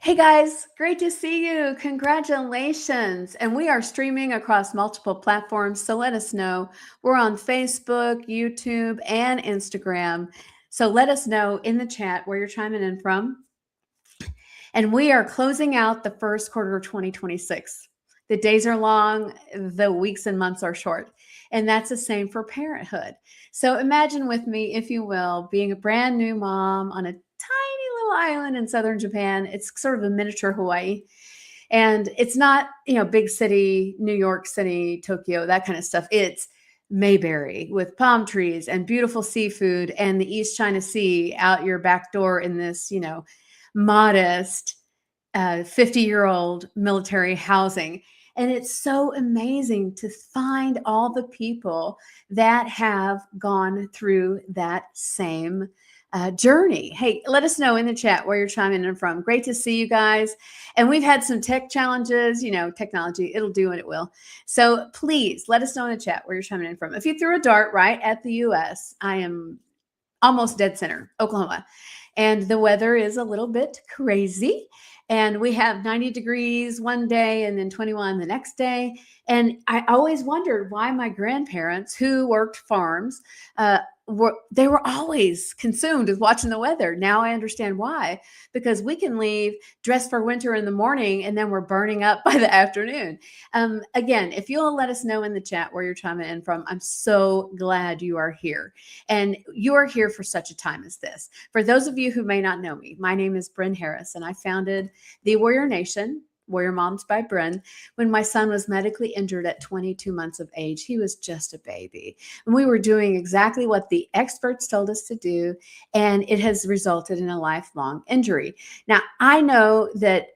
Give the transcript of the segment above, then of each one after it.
Hey guys, great to see you. Congratulations. And we are streaming across multiple platforms. So let us know. We're on Facebook, YouTube, and Instagram. So let us know in the chat where you're chiming in from. And we are closing out the first quarter of 2026. The days are long, the weeks and months are short. And that's the same for parenthood. So imagine with me, if you will, being a brand new mom on a tiny little island in southern Japan. It's sort of a miniature Hawaii. And it's not, big city, New York City, Tokyo, that kind of stuff. It's Mayberry with palm trees and beautiful seafood and the East China Sea out your back door in this, modest 50-year-old military housing. And it's so amazing to find all the people that have gone through that same journey. Hey, let us know in the chat where you're chiming in from. Great to see you guys. And we've had some tech challenges, technology, it'll do what it will. So please let us know in the chat where you're chiming in from. If you threw a dart right at the US, I am almost dead center, Oklahoma. And the weather is a little bit crazy. And we have 90 degrees one day and then 21 the next day. And I always wondered why my grandparents, who worked farms, they were always consumed with watching the weather. Now I understand why, because we can leave dressed for winter in the morning and then we're burning up by the afternoon. Again, if you'll let us know in the chat where you're chiming in from, I'm so glad you are here. And you are here for such a time as this. For those of you who may not know me, my name is Bren Harris, and I founded the Warrior Nation, Warrior Moms by Bren, when my son was medically injured at 22 months of age. He was just a baby. And we were doing exactly what the experts told us to do, and it has resulted in a lifelong injury. Now, I know that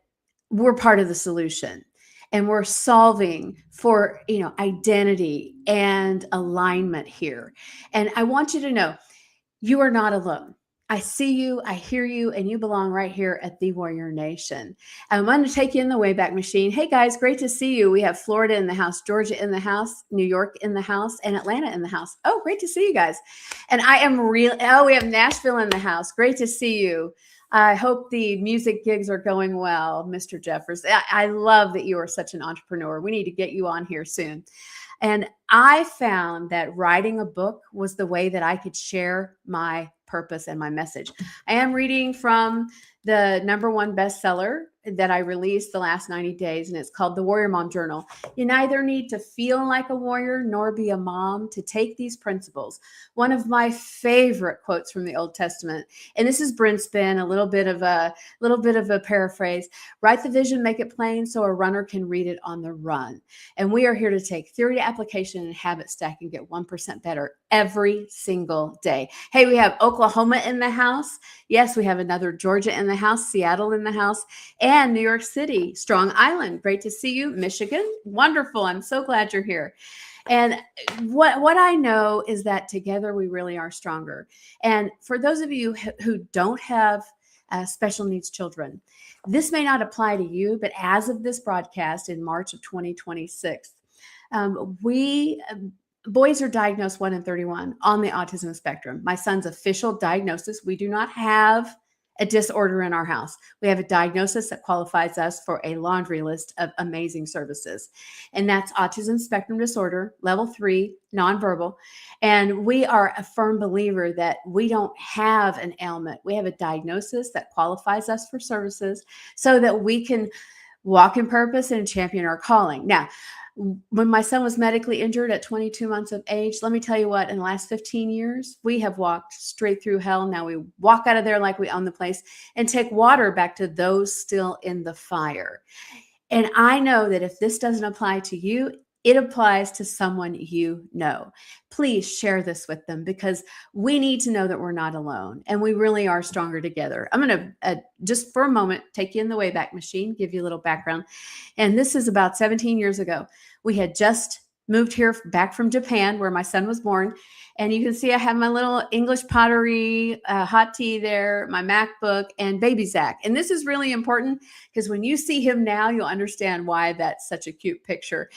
we're part of the solution and we're solving for identity and alignment here. And I want you to know you are not alone. I see you, I hear you, and you belong right here at the Warrior Nation. I'm going to take you in the Wayback Machine. Hey guys, great to see you. We have Florida in the house, Georgia in the house, New York in the house, and Atlanta in the house. Oh, great to see you guys. And I am real. Oh, we have Nashville in the house. Great to see you. I hope the music gigs are going well, Mr. Jeffers. I love that you are such an entrepreneur. We need to get you on here soon. And I found that writing a book was the way that I could share my purpose and my message. I am reading from the #1 bestseller that I released the last 90 days, and it's called The Warrior Mom Journal. You neither need to feel like a warrior nor be a mom to take these principles. One of my favorite quotes from the Old Testament, and this is Bren Spin, a little bit of a paraphrase. Write the vision, make it plain so a runner can read it on the run. And we are here to take theory to application and habit stack and get 1% better every single day. Hey, we have Oklahoma in the house. Yes, we have another Georgia in the house, Seattle in the house, and New York City, Strong Island. Great to see you. Michigan, wonderful. I'm so glad you're here. And what I know is that together we really are stronger. And for those of you who don't have special needs children, this may not apply to you, but as of this broadcast in March of 2026, boys are diagnosed 1 in 31 on the autism spectrum. My son's official diagnosis, we do not have a disorder in our house. We have a diagnosis that qualifies us for a laundry list of amazing services. And that's autism spectrum disorder, level 3, nonverbal. And we are a firm believer that we don't have an ailment. We have a diagnosis that qualifies us for services so that we can walk in purpose and champion our calling. Now, when my son was medically injured at 22 months of age, let me tell you what, in the last 15 years, we have walked straight through hell. Now we walk out of there like we own the place and take water back to those still in the fire. And I know that if this doesn't apply to you, it applies to someone you know. Please share this with them because we need to know that we're not alone and we really are stronger together. I'm going to just for a moment take you in the Wayback Machine, give you a little background. And this is about 17 years ago. We had just moved here back from Japan where my son was born. And you can see I have my little English pottery, hot tea there, my MacBook, and baby Zach. And this is really important because when you see him now, you'll understand why that's such a cute picture.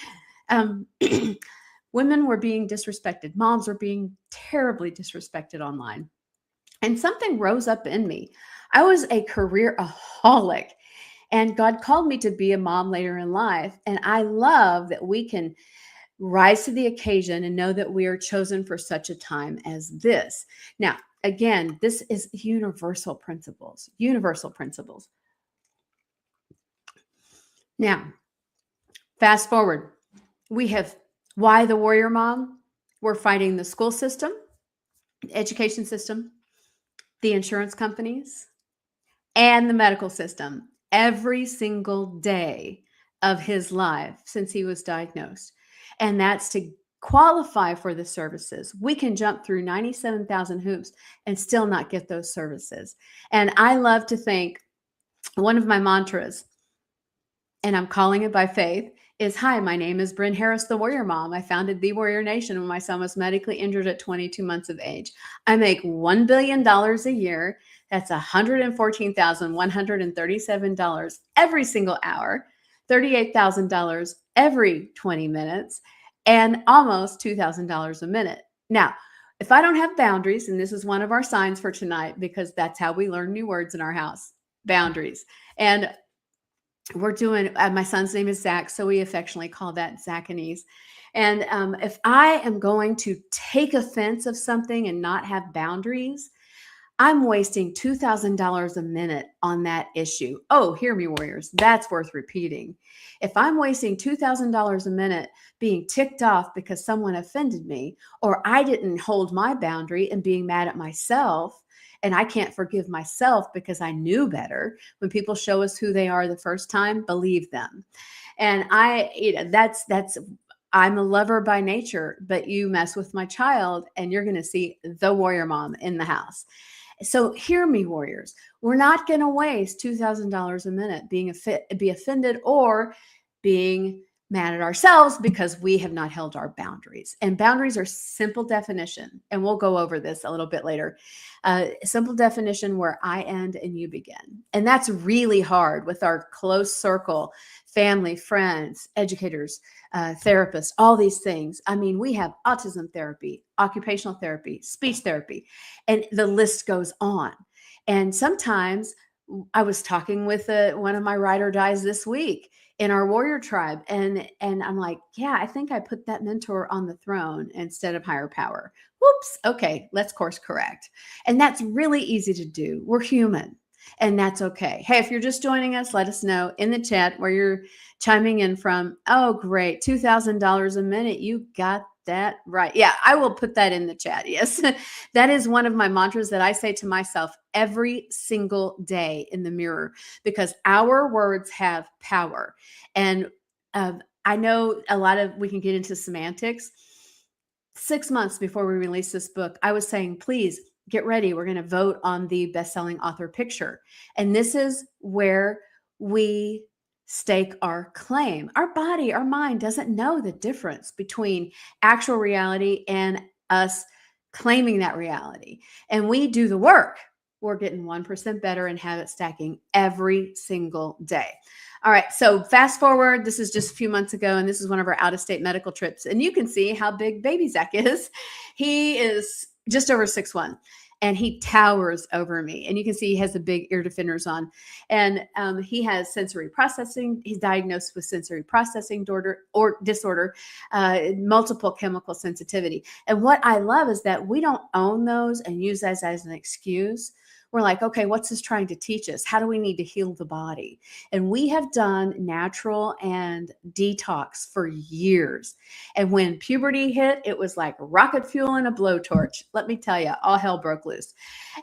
Women were being disrespected. Moms were being terribly disrespected online. And something rose up in me. I was a career-aholic. And God called me to be a mom later in life. And I love that we can rise to the occasion and know that we are chosen for such a time as this. Now, again, this is universal principles, universal principles. Now, fast forward, we have why the warrior mom? We're fighting the school system, the education system, the insurance companies, and the medical system every single day of his life since he was diagnosed. And that's to qualify for the services. We can jump through 97,000 hoops and still not get those services. And I love to think one of my mantras, and I'm calling it by faith, is hi, my name is Bren Harris, the Warrior Mom. I founded the Warrior Nation when my son was medically injured at 22 months of age. I make $1 billion a year. That's $114,137 every single hour, $38,000 every 20 minutes, and almost $2,000 a minute. Now, if I don't have boundaries, and this is one of our signs for tonight, because that's how we learn new words in our house, boundaries. And we're doing, my son's name is Zach, so we affectionately call that Zachanese. And if I am going to take offense of something and not have boundaries, I'm wasting $2,000 a minute on that issue. Oh, hear me, warriors. That's worth repeating. If I'm wasting $2,000 a minute being ticked off because someone offended me, or I didn't hold my boundary and being mad at myself, and I can't forgive myself because I knew better. When people show us who they are the first time, believe them. And I'm a lover by nature, but you mess with my child and you're going to see the warrior mom in the house. So hear me, warriors. We're not going to waste $2,000 a minute be offended or being mad at ourselves because we have not held our boundaries. And boundaries are simple definition. And we'll go over this a little bit later. Simple definition where I end and you begin. And that's really hard with our close circle, family, friends, educators, therapists, all these things. I mean, we have autism therapy, occupational therapy, speech therapy, and the list goes on. And sometimes I was talking with one of my ride or dies this week in our warrior tribe. And I'm like, yeah, I think I put that mentor on the throne instead of higher power. Whoops. Okay. Let's course correct. And that's really easy to do. We're human and that's okay. Hey, if you're just joining us, let us know in the chat where you're chiming in from. Oh, great. $2,000 a minute. You got that right. Yeah, I will put that in the chat. Yes. That is one of my mantras that I say to myself every single day in the mirror, because our words have power. And I know we can get into semantics. 6 months before we released this book, I was saying, please get ready. We're going to vote on the best-selling author picture. And this is where we stake our claim. Our body, our mind doesn't know the difference between actual reality and us claiming that reality. And we do the work. We're getting 1% better in habit stacking every single day. All right. So fast forward, this is just a few months ago, and this is one of our out-of-state medical trips. And you can see how big baby Zach is. He is just over 6'1". And he towers over me. And you can see he has the big ear defenders on. And he has sensory processing. He's diagnosed with sensory processing disorder, multiple chemical sensitivity. And what I love is that we don't own those and use that as an excuse. We're like, okay, what's this trying to teach us? How do we need to heal the body? And we have done natural and detox for years. And when puberty hit, it was like rocket fuel and a blowtorch. Let me tell you, all hell broke loose.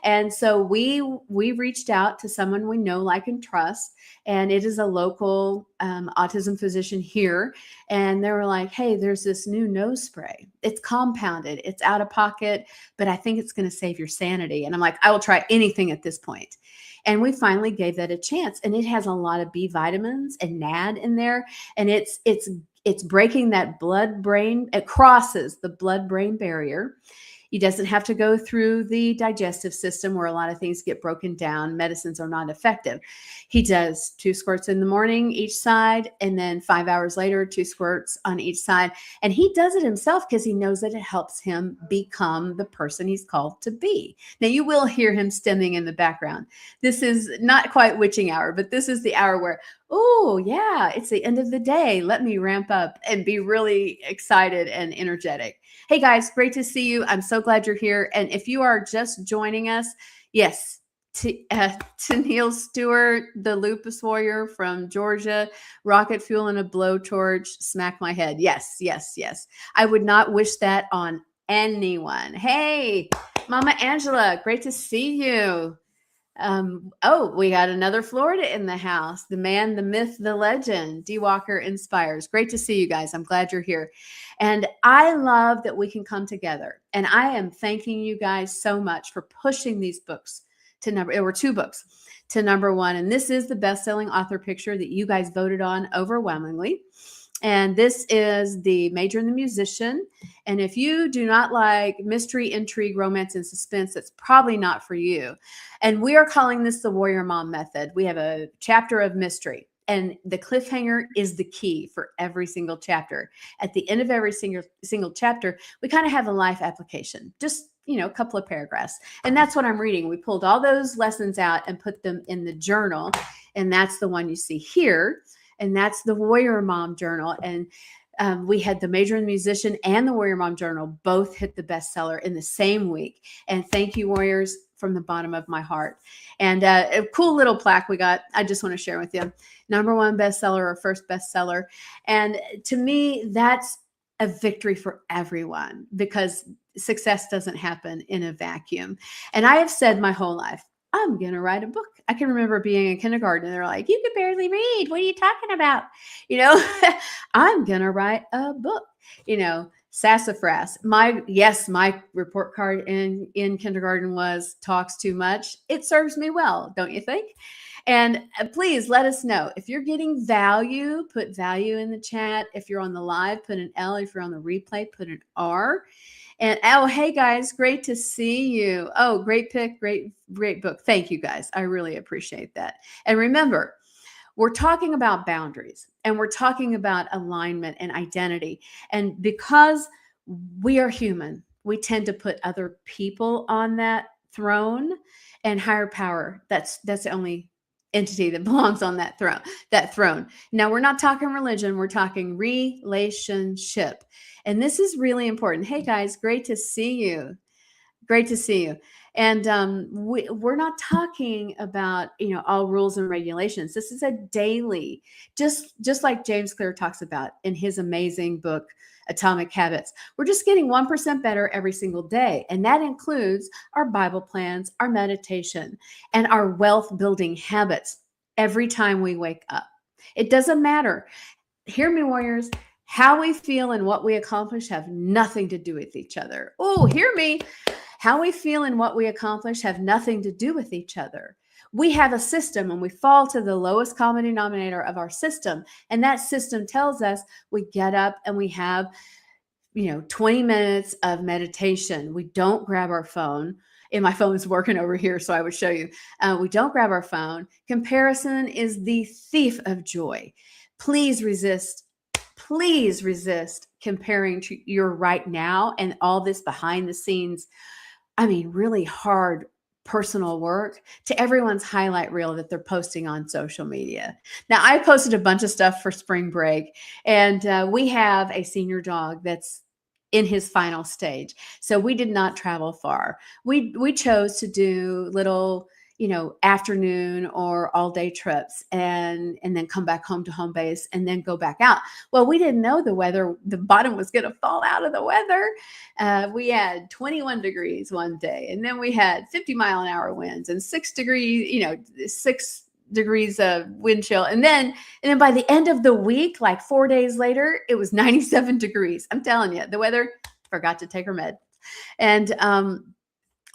And so we reached out to someone we know, like, and trust. And it is a local autism physician here. And they were like, hey, there's this new nose spray. It's compounded. It's out of pocket, but I think it's going to save your sanity. And I'm like, I will try anything at this point. And we finally gave that a chance. And it has a lot of B vitamins and NAD in there. And it's breaking that blood-brain, it crosses the blood-brain barrier. He doesn't have to go through the digestive system where a lot of things get broken down. Medicines are not effective. He does 2 squirts in the morning each side, and then 5 hours later, 2 squirts on each side. And he does it himself because he knows that it helps him become the person he's called to be. Now, you will hear him stemming in the background. This is not quite witching hour, but this is the hour where, oh, yeah, it's the end of the day. Let me ramp up and be really excited and energetic. Hey, guys, great to see you. I'm so glad you're here. And if you are just joining us, yes, Neil Stewart, the lupus warrior from Georgia, rocket fuel and a blowtorch, smack my head. Yes, yes, yes. I would not wish that on anyone. Hey, Mama Angela, great to see you. Oh, we got another Florida in the house. The man, the myth, the legend, D. Walker inspires. Great to see you guys. I'm glad you're here. And I love that we can come together. And I am thanking you guys so much for pushing these books to number. There were 2 books to number 1. And this is the best-selling author picture that you guys voted on overwhelmingly. And this is The Major and the Musician. And if you do not like mystery, intrigue, romance, and suspense, that's probably not for you. And we are calling this the Warrior Mom Method. We have a chapter of mystery, and the cliffhanger is the key for every single chapter. At the end of every single chapter, we kind of have a life application, just a couple of paragraphs. And that's what I'm reading. We pulled all those lessons out and put them in the journal. And that's the one you see here. And that's the Warrior Mom Journal. And we had the Major and the Musician and the Warrior Mom Journal both hit the bestseller in the same week. And thank you, Warriors, from the bottom of my heart. And a cool little plaque we got, I just want to share with you. Number 1 bestseller or first bestseller. And to me, that's a victory for everyone because success doesn't happen in a vacuum. And I have said my whole life, I'm going to write a book. I can remember being in kindergarten and they're like, you could barely read. What are you talking about? I'm going to write a book, sassafras. My report card in kindergarten was talks too much. It serves me well, don't you think? And please let us know if you're getting value, put value in the chat. If you're on the live, put an L. If you're on the replay, put an R. And hey guys, great to see you. Oh, great pick, great book. Thank you guys. I really appreciate that. And remember, we're talking about boundaries and we're talking about alignment and identity. And because we are human, we tend to put other people on that throne, and higher power. That's the only entity that belongs on that throne. Now, we're not talking religion, we're talking relationship. And this is really important. Hey guys, great to see you. Great to see you. And we're not talking about, all rules and regulations. This is a daily, just like James Clear talks about in his amazing book, Atomic Habits. We're just getting 1% better every single day. And that includes our Bible plans, our meditation, and our wealth building habits every time we wake up. It doesn't matter. Hear me, warriors. How we feel and what we accomplish have nothing to do with each other. Oh, hear me. How we feel and what we accomplish have nothing to do with each other. We have a system and we fall to the lowest common denominator of our system. And that system tells us we get up and we have, 20 minutes of meditation. We don't grab our phone. And my phone is working over here, so I would show you. We don't grab our phone. Comparison is the thief of joy. Please resist comparing to your right now and all this behind the scenes, really hard personal work to everyone's highlight reel that they're posting on social media. Now, I posted a bunch of stuff for spring break, and we have a senior dog that's in his final stage. So we did not travel far. We chose to do little afternoon or all day trips and then come back home to home base and then go back out. Well, we didn't know the bottom was going to fall out of the weather. We had 21 degrees one day, and then we had 50-mile-an-hour winds and 6 degrees of wind chill. And then by the end of the week, like 4 days later, it was 97 degrees. I'm telling you, the weather forgot to take her med. And,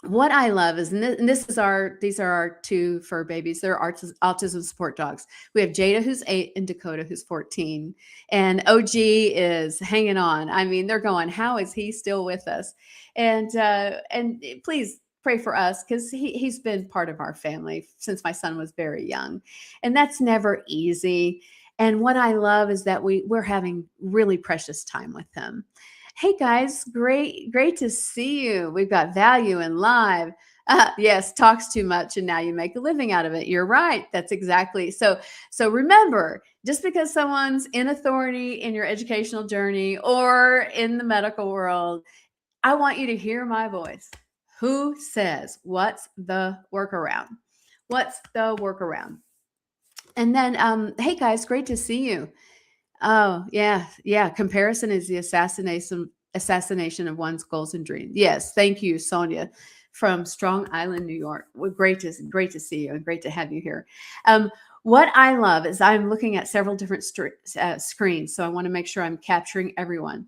what I love is, and these are our 2 fur babies. They're autism support dogs. We have Jada, who's 8, and Dakota, who's 14. And OG is hanging on. They're going, how is he still with us? And please pray for us because he's been part of our family since my son was very young, and that's never easy. And what I love is that we're having really precious time with him. Hey guys, great to see you. We've got Value in Live. Yes, talks too much and now you make a living out of it. You're right. That's exactly. So remember, just because someone's in authority in your educational journey or in the medical world, I want you to hear my voice. Who says, what's the workaround? What's the workaround? And then, hey guys, great to see you. Oh, yeah. Yeah. Comparison is the assassination of one's goals and dreams. Yes. Thank you, Sonia from Strong Island, New York. Well, great to see you and great to have you here. What I love is I'm looking at several different screens. So I want to make sure I'm capturing everyone.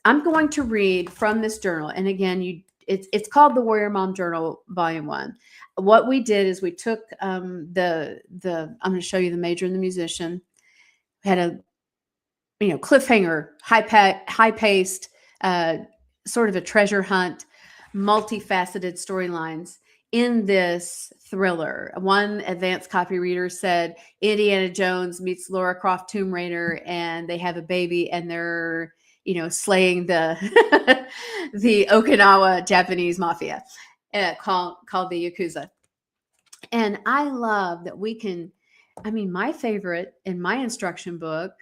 I'm going to read from this journal. And again, it's called the Warrior Mom Journal, Volume 1. What we did is we took I'm going to show you the major and the musician. We had a cliffhanger, high-paced, sort of a treasure hunt, multifaceted storylines in this thriller. One advanced copy reader said Indiana Jones meets Lara Croft Tomb Raider, and they have a baby, and they're slaying the the Okinawa Japanese mafia, called the Yakuza. And I love that we can. I mean, my favorite in my instruction book,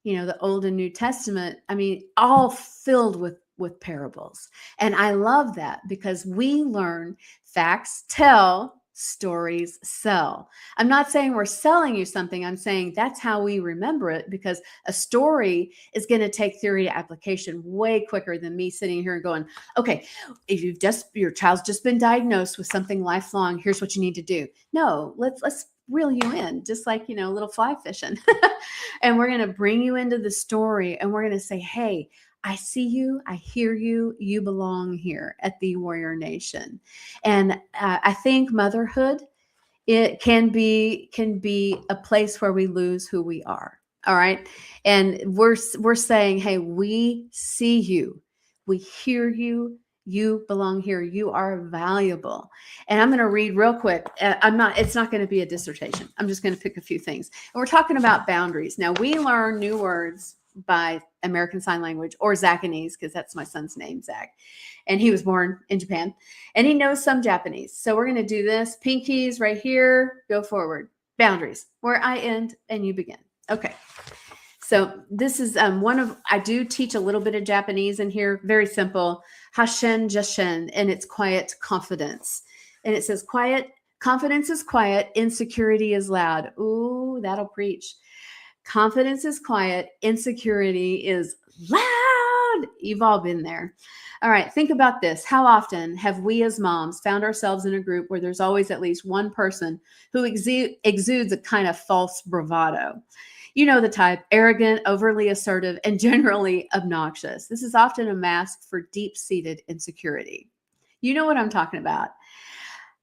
the Old and New Testament, I mean, all filled with parables. And I love that because we learn facts tell, stories sell. I'm not saying we're selling you something. I'm saying that's how we remember it, because a story is going to take theory to application way quicker than me sitting here and going, okay, if your child's just been diagnosed with something lifelong, here's what you need to do. No, let's reel you in, just like, little fly fishing. And we're going to bring you into the story, and we're going to say, hey, I see you, I hear you, you belong here at the Warrior Nation. And I think motherhood, it can be a place where we lose who we are. All right. And we're saying, hey, we see you, we hear you, you belong here, you are valuable. And I'm going to read real quick. It's not going to be a dissertation. I'm just going to pick a few things. And we're talking about boundaries. Now, we learn new words by American Sign Language, or Zacanese, because that's my son's name, Zach. And he was born in Japan, and he knows some Japanese. So we're going to do this. Pinkies right here, go forward. Boundaries, where I end and you begin. Okay. So this is I do teach a little bit of Japanese in here. Very simple. Hashen Jashen, and it's quiet confidence. And it says quiet, confidence is quiet, insecurity is loud. Ooh, that'll preach. Confidence is quiet, insecurity is loud. You've all been there. All right, think about this. How often have we as moms found ourselves in a group where there's always at least one person who exudes a kind of false bravado? You know the type: arrogant, overly assertive, and generally obnoxious. This is often a mask for deep-seated insecurity. You know what I'm talking about.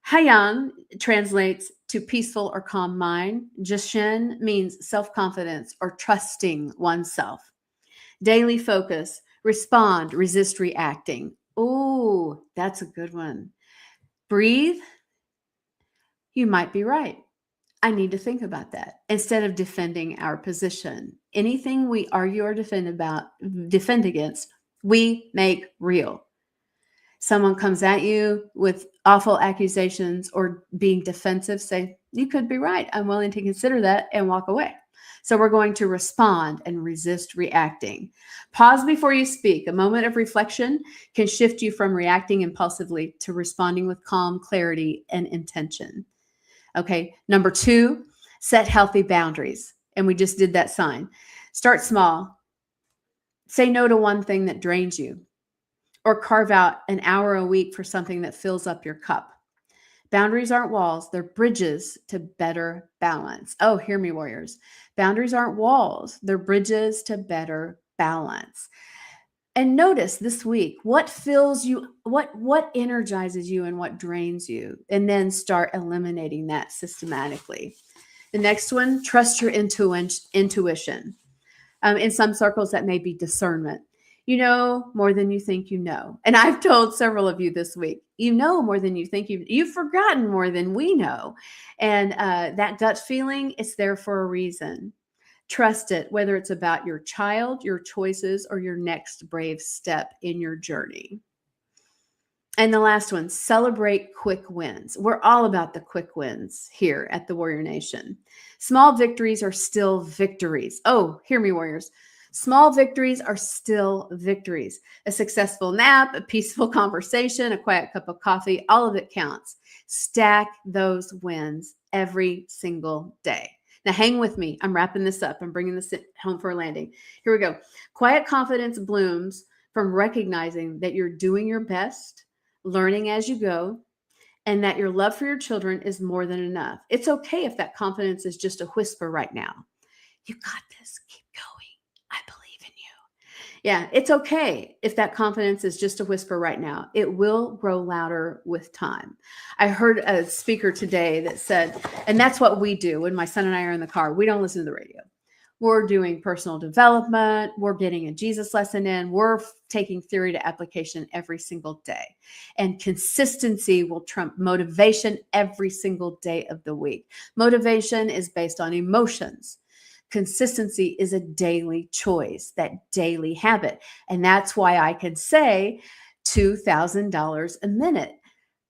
Hayan translates to peaceful or calm mind. Jashin means self-confidence or trusting oneself. Daily focus, respond, resist reacting. Ooh, that's a good one. Breathe. You might be right. I need to think about that instead of defending our position. Anything we argue or defend against, we make real. Someone comes at you with awful accusations or being defensive, say, you could be right. I'm willing to consider that, and walk away. So we're going to respond and resist reacting. Pause before you speak. A moment of reflection can shift you from reacting impulsively to responding with calm, clarity, and intention. Okay. Number 2, set healthy boundaries. And we just did that sign. Start small. Say no to one thing that drains you, or carve out an hour a week for something that fills up your cup. Boundaries aren't walls. They're bridges to better balance. Oh, hear me, warriors. Boundaries aren't walls. They're bridges to better balance. And notice this week, what fills you, what energizes you and what drains you, and then start eliminating that systematically. The next one, trust your intuition. In some circles, that may be discernment. You know more than you think you know. And I've told several of you this week, you know more than you think you've forgotten more than we know. And that gut feeling, it's there for a reason. Trust it, whether it's about your child, your choices, or your next brave step in your journey. And the last one, celebrate quick wins. We're all about the quick wins here at the Warrior Nation. Small victories are still victories. Oh, hear me, Warriors. Small victories are still victories. A successful nap, a peaceful conversation, a quiet cup of coffee, all of it counts. Stack those wins every single day. Now, hang with me. I'm wrapping this up. I'm bringing this home for a landing. Here we go. Quiet confidence blooms from recognizing that you're doing your best, learning as you go, and that your love for your children is more than enough. It's okay if that confidence is just a whisper right now. You got this. Keep going. I believe in you. Yeah, it's okay if that confidence is just a whisper right now. It will grow louder with time. I heard a speaker today that said, and that's what we do when my son and I are in the car. We don't listen to the radio. We're doing personal development. We're getting a Jesus lesson in. We're taking theory to application every single day. And consistency will trump motivation every single day of the week. Motivation is based on emotions. Consistency is a daily choice, that daily habit. And that's why I can say $2,000 a minute.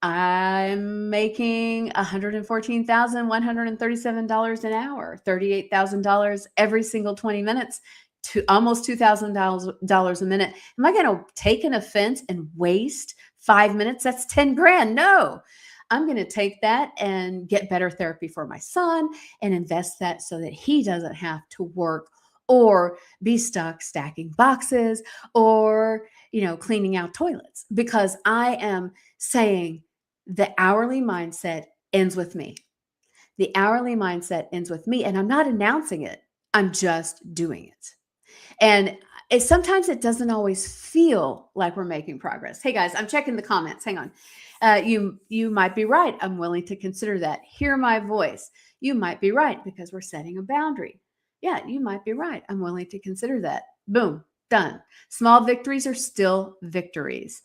I'm making $114,137 an hour, $38,000 every single 20 minutes, to almost $2,000 a minute. Am I going to take an offense and waste 5 minutes? That's 10 grand. No, I'm going to take that and get better therapy for my son and invest that so that he doesn't have to work or be stuck stacking boxes or, cleaning out toilets, because I am saying the hourly mindset ends with me. The hourly mindset ends with me, and I'm not announcing it. I'm just doing it. And sometimes it doesn't always feel like we're making progress. Hey guys, I'm checking the comments. Hang on. You might be right. I'm willing to consider that. Hear my voice. You might be right because we're setting a boundary. Yeah, you might be right. I'm willing to consider that. Boom, done. Small victories are still victories.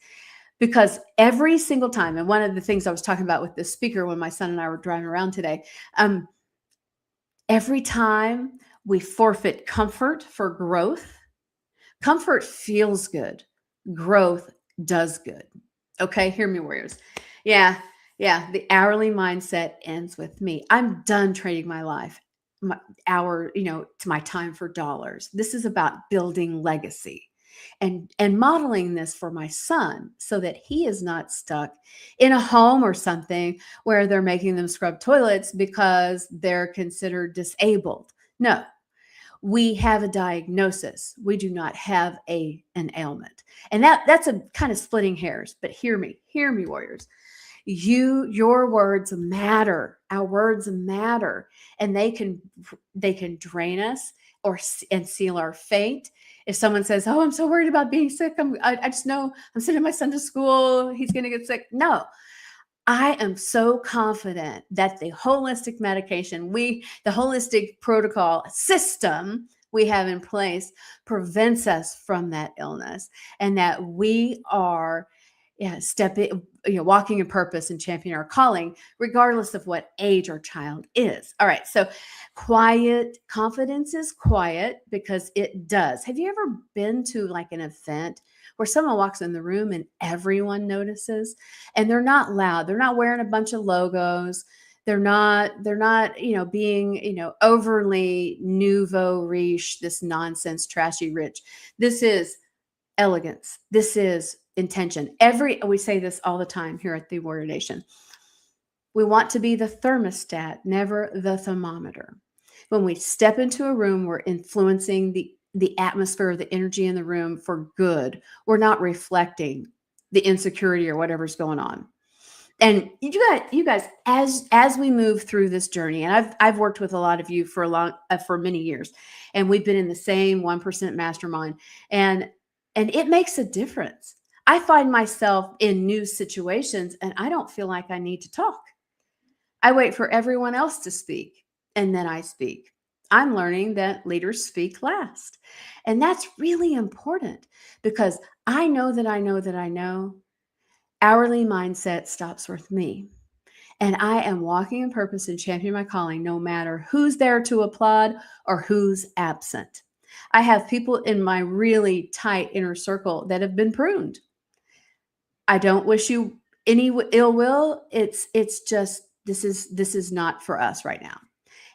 Because every single time, and one of the things I was talking about with this speaker when my son and I were driving around today, every time we forfeit comfort for growth, comfort feels good. Growth does good. Okay, hear me, Warriors. Yeah, the hourly mindset ends with me. I'm done trading my life, my hour, to my time for dollars. This is about building legacy and modeling this for my son so that he is not stuck in a home or something where they're making them scrub toilets because they're considered disabled. No, we have a diagnosis. We do not have an ailment. And that's a kind of splitting hairs, but hear me, Warriors. Your words matter. Our words matter, and they can drain us and seal our fate. If someone says, "Oh, I'm so worried about being sick. I just know I'm sending my son to school. He's going to get sick." No, I am so confident that the holistic medication, the holistic protocol system we have in place prevents us from that illness, and that we are walking in purpose and championing our calling, regardless of what age our child is. All right. So quiet confidence is quiet because it does. Have you ever been to like an event where someone walks in the room and everyone notices, and they're not loud? They're not wearing a bunch of logos. They're not, being, overly nouveau riche, this nonsense, trashy rich. This is elegance. This is intention. We say this all the time here at the Warrior Nation. We want to be the thermostat, never the thermometer. When we step into a room, we're influencing the atmosphere, the energy in the room for good. We're not reflecting the insecurity or whatever's going on. And you guys, as we move through this journey, and I've worked with a lot of you for many years, and we've been in the same 1% mastermind, and it makes a difference. I find myself in new situations and I don't feel like I need to talk. I wait for everyone else to speak and then I speak. I'm learning that leaders speak last. And that's really important because I know that I know that I know hourly mindset stops with me. And I am walking in purpose and championing my calling no matter who's there to applaud or who's absent. I have people in my really tight inner circle that have been pruned. I don't wish you any ill will. It's just this is not for us right now.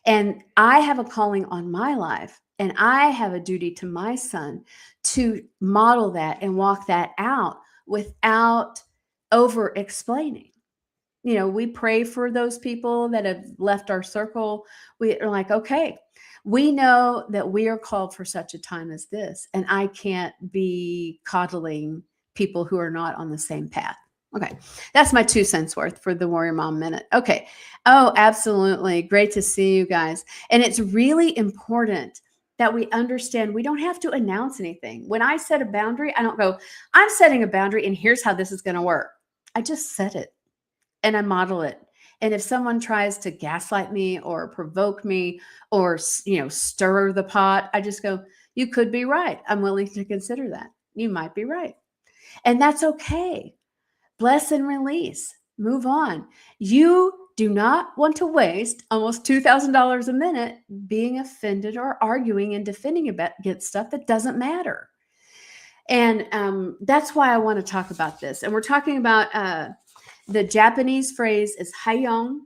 And I have a calling on my life, and I have a duty to my son to model that and walk that out without over explaining. We pray for those people that have left our circle. We are like, okay, we know that we are called for such a time as this, and I can't be coddling people who are not on the same path. Okay, that's my 2 cents worth for the Warrior Mom Minute. Okay. Oh, absolutely. Great to see you guys. And it's really important that we understand we don't have to announce anything. When I set a boundary, I don't go, I'm setting a boundary and here's how this is going to work. I just set it and I model it. And if someone tries to gaslight me or provoke me or, stir the pot, I just go, you could be right. I'm willing to consider that. You might be right. And that's okay. Bless and release. Move on. You do not want to waste almost $2,000 a minute being offended or arguing and defending against stuff that doesn't matter. And that's why I want to talk about this. And we're talking about the Japanese phrase is Hayong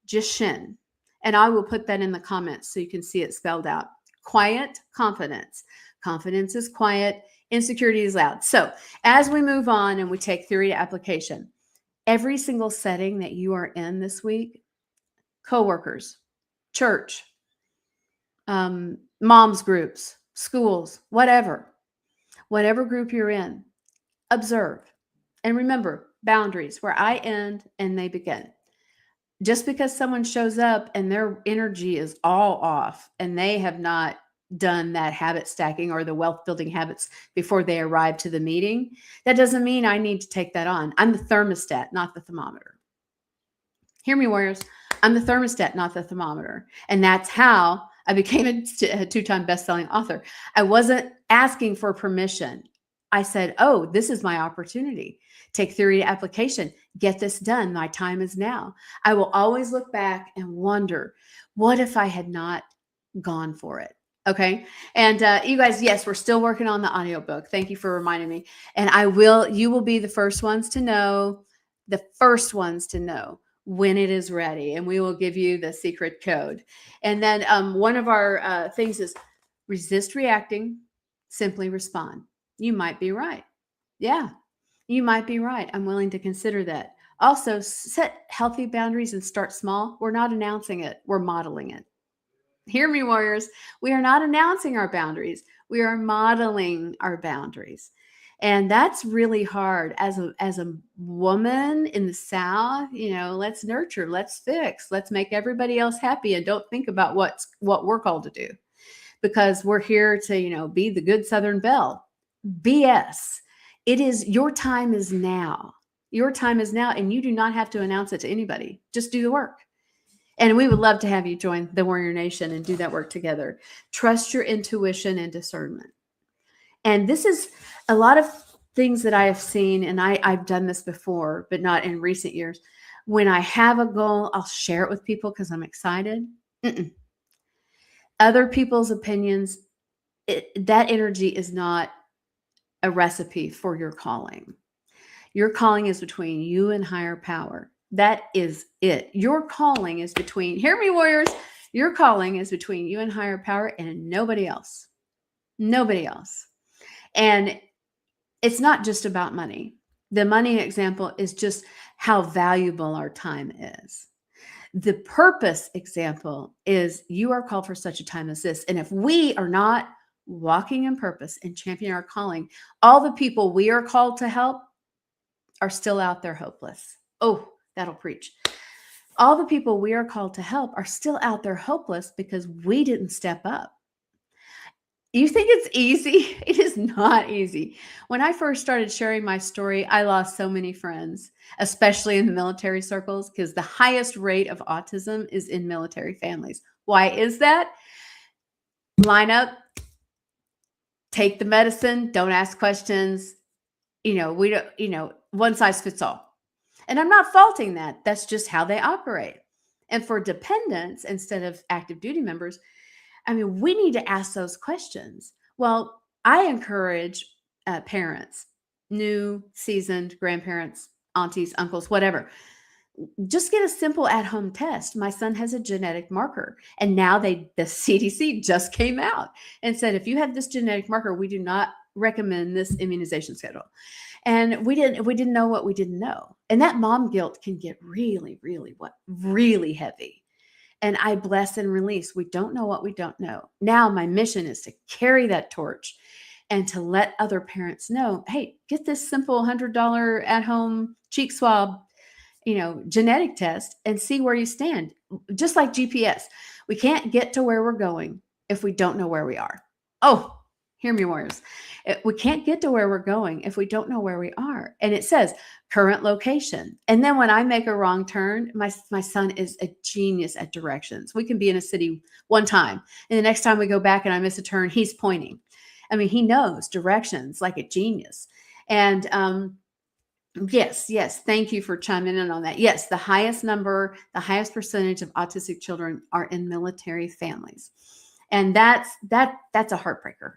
Jishin. And I will put that in the comments so you can see it spelled out. Quiet confidence. Confidence is quiet. Insecurity is loud. So as we move on and we take theory to application, every single setting that you are in this week, coworkers, church, moms groups, schools, whatever group you're in, observe. And remember, boundaries where I end and they begin. Just because someone shows up and their energy is all off and they have not done that habit stacking or the wealth building habits before they arrive to the meeting, that doesn't mean I need to take that on. I'm the thermostat, not the thermometer. Hear me, warriors. I'm the thermostat, not the thermometer. And that's how I became a 2-time best-selling author. I wasn't asking for permission. I said, oh, this is my opportunity. Take theory to application. Get this done. My time is now. I will always look back and wonder, what if I had not gone for it? Okay. And you guys, yes, we're still working on the audiobook. Thank you for reminding me. And you will be the first ones to know when it is ready. And we will give you the secret code. And then one of our things is resist reacting, simply respond. You might be right. Yeah, you might be right. I'm willing to consider that. Also, set healthy boundaries and start small. We're not announcing it. We're modeling it. Hear me, warriors. We are not announcing our boundaries. We are modeling our boundaries. And that's really hard as a woman in the South. Let's nurture, let's fix, let's make everybody else happy and don't think about what we're called to do, because we're here to, be the good Southern belle. BS. It is your time is now. Your time is now, and you do not have to announce it to anybody. Just do the work. And we would love to have you join the Warrior Nation and do that work together. Trust your intuition and discernment. And this is a lot of things that I have seen, and I've done this before, but not in recent years. When I have a goal, I'll share it with people because I'm excited. Other people's opinions, that energy is not a recipe for your calling. Your calling is between you and higher power. That is it. Your calling is hear me, warriors, your calling is between you and higher power and nobody else. Nobody else. And it's not just about money. The money example is just how valuable our time is. The purpose example is you are called for such a time as this. And if we are not walking in purpose and championing our calling, all the people we are called to help are still out there hopeless. Oh, that'll preach. All the people we are called to help are still out there hopeless because we didn't step up. You think it's easy? It is not easy. When I first started sharing my story, I lost so many friends, especially in the military circles, because the highest rate of autism is in military families. Why is that? line up, take the medicine, don't ask questions. We don't, one size fits all. And I'm not faulting that. That's just how they operate. And for dependents instead of active duty members, I mean, we need to ask those questions. Well, I encourage parents, new, seasoned grandparents, aunties, uncles, whatever. Just get a simple at-home test. My son has a genetic marker, and now the CDC just came out and said, if you have this genetic marker, we do not recommend this immunization schedule. And we didn't know what we didn't know. And that mom guilt can get really, really heavy. And I bless and release. We don't know what we don't know. Now my mission is to carry that torch and to let other parents know, hey, get this simple $100 at-home cheek swab, genetic test and see where you stand. Just like GPS. We can't get to where we're going if we don't know where we are. Oh, hear me, warriors. We can't get to where we're going if we don't know where we are. And it says current location. And then when I make a wrong turn, my son is a genius at directions. We can be in a city one time, and the next time we go back and I miss a turn, he's pointing. I mean, he knows directions like a genius. And yes. Thank you for chiming in on that. Yes, the highest percentage of autistic children are in military families. And that's a heartbreaker,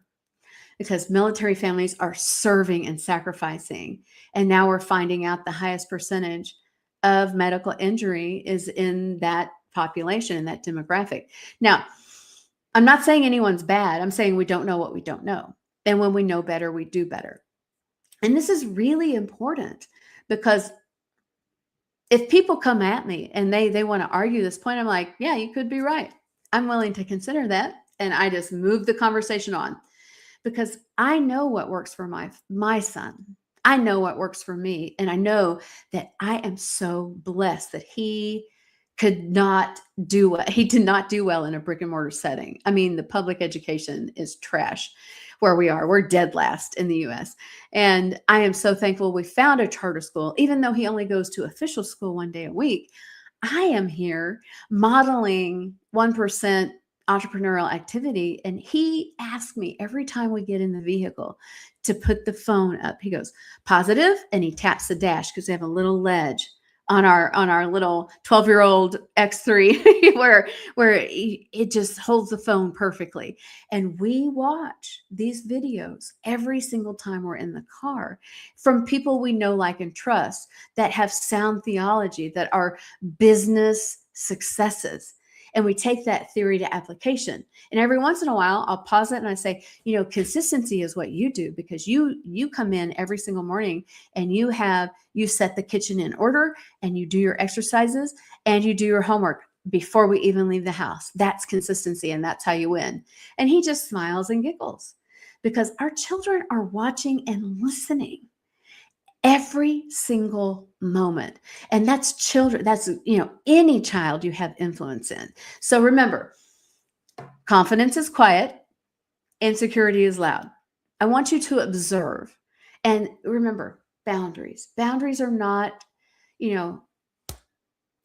because military families are serving and sacrificing. And now we're finding out the highest percentage of medical injury is in that population, in that demographic. Now, I'm not saying anyone's bad. I'm saying we don't know what we don't know. And when we know better, we do better. And this is really important, because if people come at me and they want to argue this point, I'm like, yeah, you could be right. I'm willing to consider that. And I just move the conversation on, because I know what works for my son. I know what works for me. And I know that I am so blessed that he did not do well in a brick and mortar setting. I mean, the public education is trash where we are. We're dead last in the US. And I am so thankful we found a charter school, even though he only goes to official school one day a week. I am here modeling 1% entrepreneurial activity. And he asks me every time we get in the vehicle to put the phone up. He goes, positive, and he taps the dash, because we have a little ledge on our little 12-year-old X3 where it just holds the phone perfectly. And we watch these videos every single time we're in the car from people we know, like, and trust, that have sound theology, that are business successes. And we take that theory to application. And every once in a while, I'll pause it and I say, consistency is what you do, because you come in every single morning and you set the kitchen in order, and you do your exercises and you do your homework before we even leave the house. That's consistency, and that's how you win. And he just smiles and giggles, because our children are watching and listening every single moment. And that's children. That's, any child you have influence in. So remember, confidence is quiet, insecurity is loud. I want you to observe, and remember, boundaries. Boundaries are not,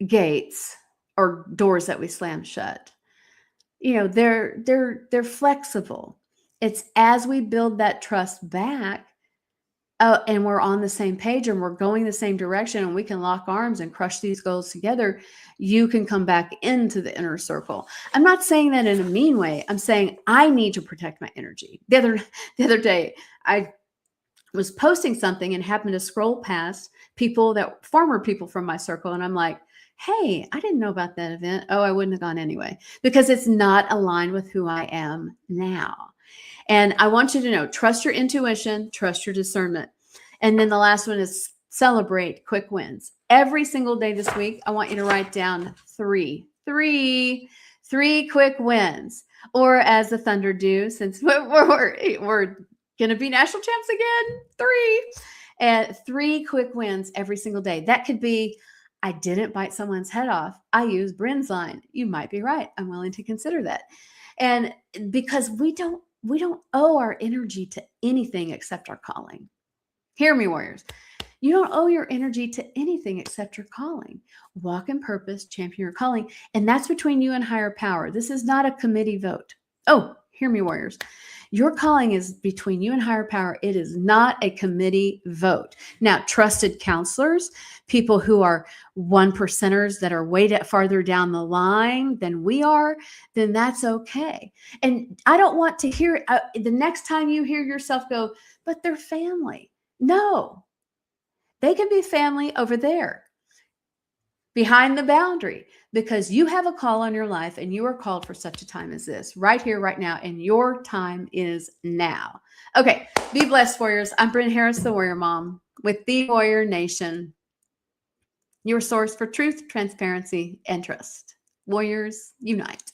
gates or doors that we slam shut. They're flexible. It's as we build that trust back, and we're on the same page and we're going the same direction, and we can lock arms and crush these goals together, you can come back into the inner circle. I'm not saying that in a mean way. I'm saying I need to protect my energy. The other day, I was posting something and happened to scroll past former people from my circle. And I'm like, hey, I didn't know about that event. Oh, I wouldn't have gone anyway, because it's not aligned with who I am now. And I want you to know, trust your intuition, trust your discernment. And then the last one is celebrate quick wins. Every single day this week, I want you to write down three quick wins. Or as the Thunder do, since we're going to be national champs again, three quick wins every single day. That could be, I didn't bite someone's head off. I used Bren's line. You might be right. I'm willing to consider that. And because we don't owe our energy to anything except our calling. Hear me, warriors. You don't owe your energy to anything except your calling. Walk in purpose, champion your calling. And that's between you and higher power. This is not a committee vote. Oh, Hear me, warriors. Your calling is between you and higher power. It is not a committee vote. Now, trusted counselors, people who are one percenters that are way farther down the line than we are, then that's okay. And I don't want to hear the next time you hear yourself go, but they're family. No, they can be family over there behind the boundary, because you have a call on your life and you are called for such a time as this, right here, right now, and your time is now. Okay, be blessed, warriors. I'm Bren Harris, the Warrior Mom, with the Warrior Nation, your source for truth, transparency, and trust. Warriors unite.